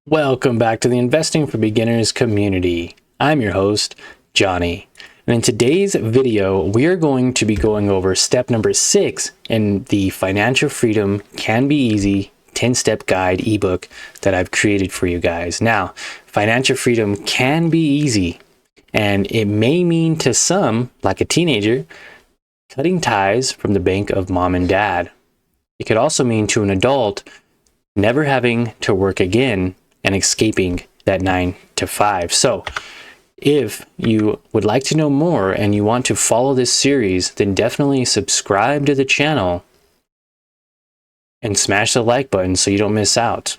Welcome back to the Investing for Beginners community. I'm your host, Johnny. And in today's video, we are going to be going over step number 6 in the Financial Freedom Can Be Easy 10-Step Guide ebook that I've created for you guys. Now, financial freedom can be easy, and it may mean to some, like a teenager, cutting ties from the bank of mom and dad. It could also mean to an adult, never having to work again and escaping that 9 to 5. So if you would like to know more and you want to follow this series, then definitely subscribe to the channel and smash the like button so you don't miss out.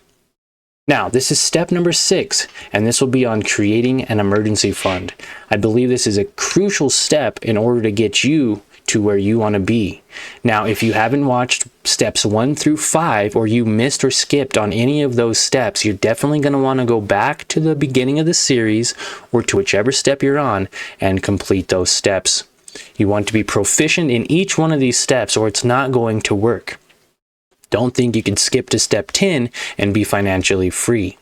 Now, this is step number 6, and this will be on creating an emergency fund. I believe this is a crucial step in order to get you to where you want to be. Now, if you haven't watched steps 1 through 5, or you missed or skipped on any of those steps, you're definitely going to want to go back to the beginning of the series or to whichever step you're on and complete those steps. You want to be proficient in each one of these steps or it's not going to work. Don't think you can skip to step 10 and be financially free.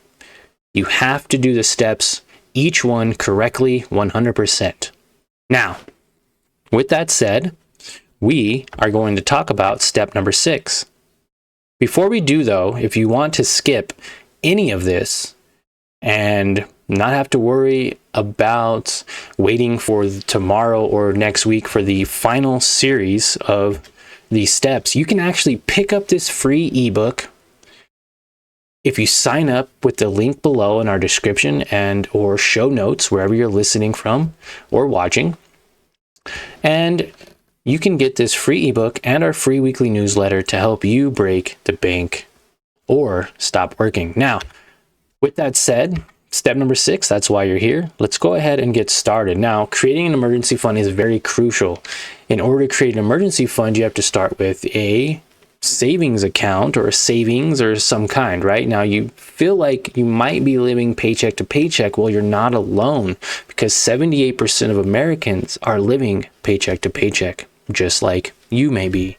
You have to do the steps, each one correctly, 100%. Now, with that said, we are going to talk about step number 6. Before we do though, if you want to skip any of this and not have to worry about waiting for tomorrow or next week for the final series of these steps, you can actually pick up this free ebook if you sign up with the link below in our description and or show notes wherever you're listening from or watching. And you can get this free ebook and our free weekly newsletter to help you break the bank or stop working. Now, with that said, step number 6, that's why you're here. Let's go ahead and get started. Now, creating an emergency fund is very crucial. In order to create an emergency fund, you have to start with a savings account or a savings or some kind, right? Now, you feel like you might be living paycheck to paycheck. Well, you're not alone, because 78% of Americans are living paycheck to paycheck, just like you may be.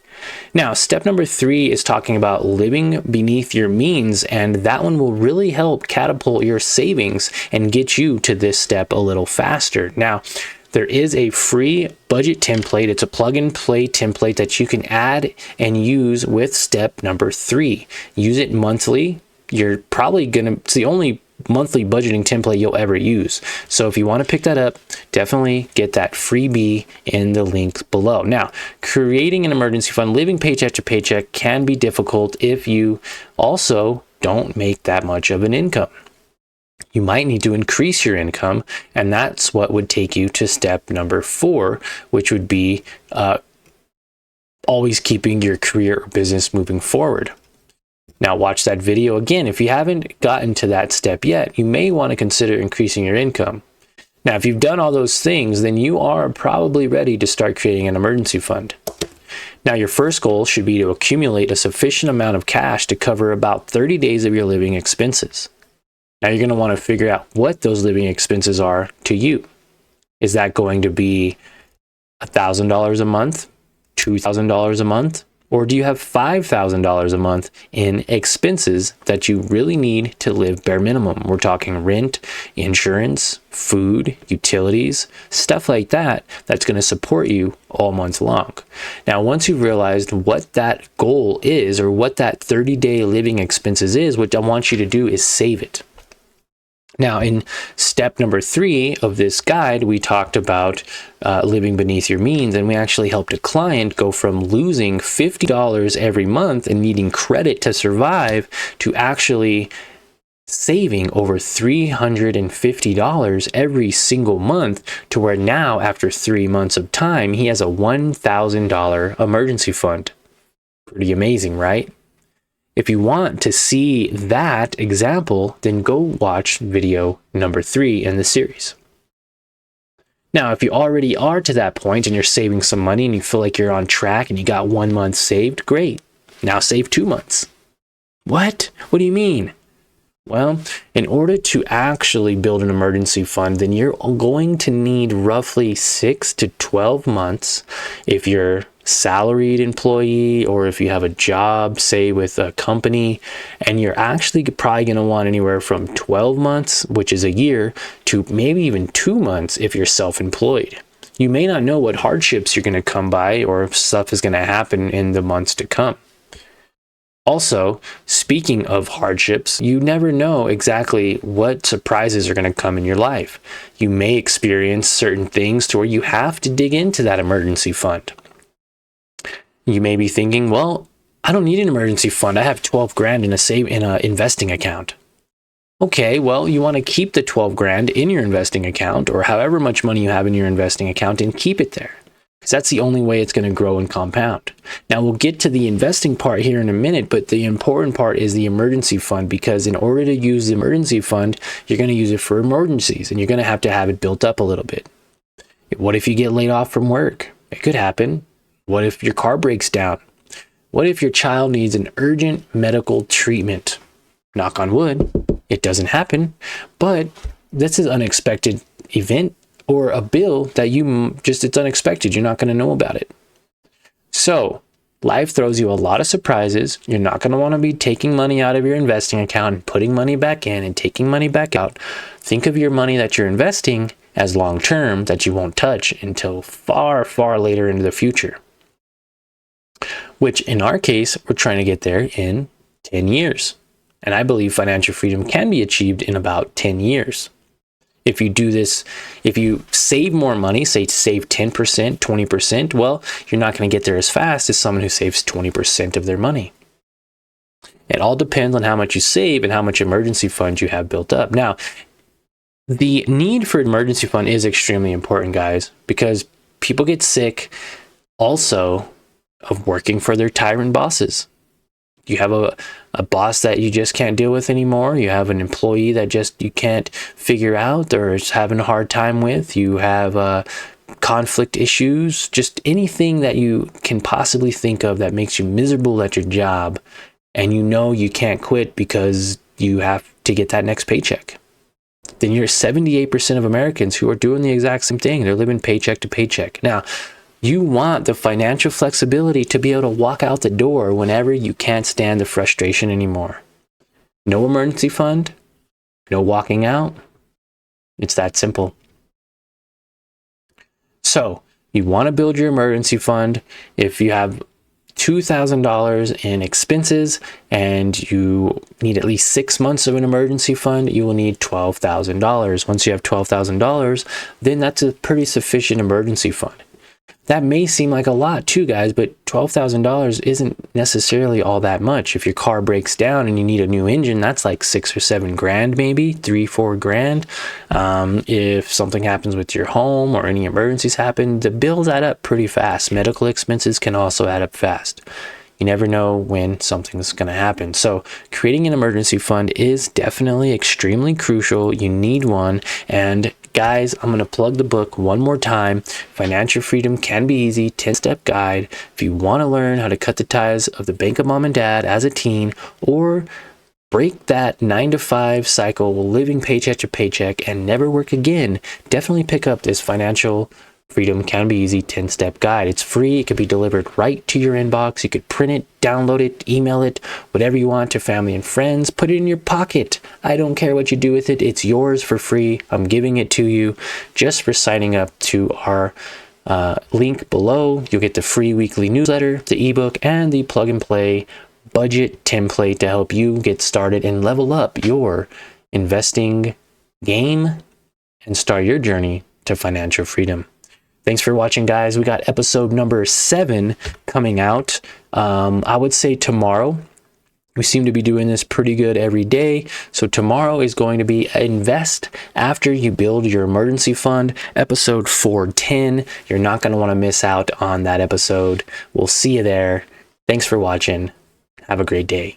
Now, step number 3 is talking about living beneath your means, and that one will really help catapult your savings and get you to this step a little faster. Now, there is a free budget template. It's a plug and play template that you can add and use with step number 3. Use it monthly. You're probably it's the only monthly budgeting template you'll ever use. So if you want to pick that up, definitely get that freebie in the link below. Now, creating an emergency fund, living paycheck to paycheck can be difficult if you also don't make that much of an income. You might need to increase your income, and that's what would take you to step number 4, which would be always keeping your career or business moving forward. Now, watch that video again. If you haven't gotten to that step yet, you may want to consider increasing your income. Now, if you've done all those things, then you are probably ready to start creating an emergency fund. Now, your first goal should be to accumulate a sufficient amount of cash to cover about 30 days of your living expenses. Now, you're going to want to figure out what those living expenses are to you. Is that going to be $1,000 a month, $2,000 a month? Or do you have $5,000 a month in expenses that you really need to live bare minimum? We're talking rent, insurance, food, utilities, stuff like that, that's going to support you all month long. Now, once you've realized what that goal is or what that 30-day living expenses is, what I want you to do is save it. Now, in step number 3 of this guide, we talked about living beneath your means, and we actually helped a client go from losing $50 every month and needing credit to survive to actually saving over $350 every single month, to where now, after 3 months of time, he has a $1,000 emergency fund. Pretty amazing, right? If you want to see that example, then go watch video number 3 in the series. Now, if you already are to that point and you're saving some money and you feel like you're on track and you got 1 month saved, great. Now save 2 months. What? What do you mean? Well, in order to actually build an emergency fund, then you're going to need roughly 6 to 12 months if you're salaried employee, or if you have a job, say with a company, and you're actually probably going to want anywhere from 12 months, which is a year, to maybe even 2 months if you're self-employed. You may not know what hardships you're going to come by or if stuff is going to happen in the months to come. Also, speaking of hardships, you never know exactly what surprises are going to come in your life. You may experience certain things to where you have to dig into that emergency fund. You may be thinking, well, I don't need an emergency fund. I have 12 grand in a investing account. Okay, well, you want to keep the 12 grand in your investing account, or however much money you have in your investing account, and keep it there. Because that's the only way it's going to grow and compound. Now, we'll get to the investing part here in a minute, but the important part is the emergency fund, because in order to use the emergency fund, you're going to use it for emergencies, and you're going to have it built up a little bit. What if you get laid off from work? It could happen. What if your car breaks down? What if your child needs an urgent medical treatment? Knock on wood, it doesn't happen, but this is an unexpected event or a bill that it's unexpected. You're not going to know about it. So life throws you a lot of surprises. You're not going to want to be taking money out of your investing account and putting money back in and taking money back out. Think of your money that you're investing as long-term, that you won't touch until far, far later into the future. Which in our case, we're trying to get there in 10 years. And I believe financial freedom can be achieved in about 10 years. If you do this, if you save more money, say save 10%, 20%, well, you're not going to get there as fast as someone who saves 20% of their money. It all depends on how much you save and how much emergency fund you have built up. Now, the need for emergency fund is extremely important, guys, because people get sick also of working for their tyrant bosses. You have a boss that you just can't deal with anymore. You have an employee that you can't figure out or is having a hard time with. You have conflict issues, just anything that you can possibly think of that makes you miserable at your job, and you know you can't quit because you have to get that next paycheck. Then you're 78% of Americans who are doing the exact same thing. They're living paycheck to paycheck. Now, you want the financial flexibility to be able to walk out the door whenever you can't stand the frustration anymore. No emergency fund, no walking out. It's that simple. So you want to build your emergency fund. If you have $2,000 in expenses and you need at least 6 months of an emergency fund, you will need $12,000. Once you have $12,000, then that's a pretty sufficient emergency fund. That may seem like a lot too, guys, but $12,000 isn't necessarily all that much. If your car breaks down and you need a new engine, that's like 6 or 7 grand, maybe 3-4 grand. If something happens with your home or any emergencies happen, the bills add up pretty fast. Medical expenses can also add up fast. You never know when something's going to happen. So creating an emergency fund is definitely extremely crucial. You need one. And guys, I'm going to plug the book one more time. Financial Freedom Can Be Easy, 10-Step Guide. If you want to learn how to cut the ties of the bank of mom and dad as a teen, or break that 9-to-5 cycle, living paycheck to paycheck and never work again, definitely pick up this Financial Freedom Can Be Easy 10-Step Guide. It's free. It could be delivered right to your inbox. You could print it, download it, email it, whatever you want to family and friends. Put it in your pocket. I don't care what you do with it. It's yours for free. I'm giving it to you just for signing up to our link below. You'll get the free weekly newsletter, the ebook, and the plug and play budget template to help you get started and level up your investing game and start your journey to financial freedom. Thanks for watching, guys. We got episode number 7 coming out. I would say tomorrow. We seem to be doing this pretty good every day. So tomorrow is going to be Invest After You Build Your Emergency Fund, episode 410. You're not going to want to miss out on that episode. We'll see you there. Thanks for watching. Have a great day.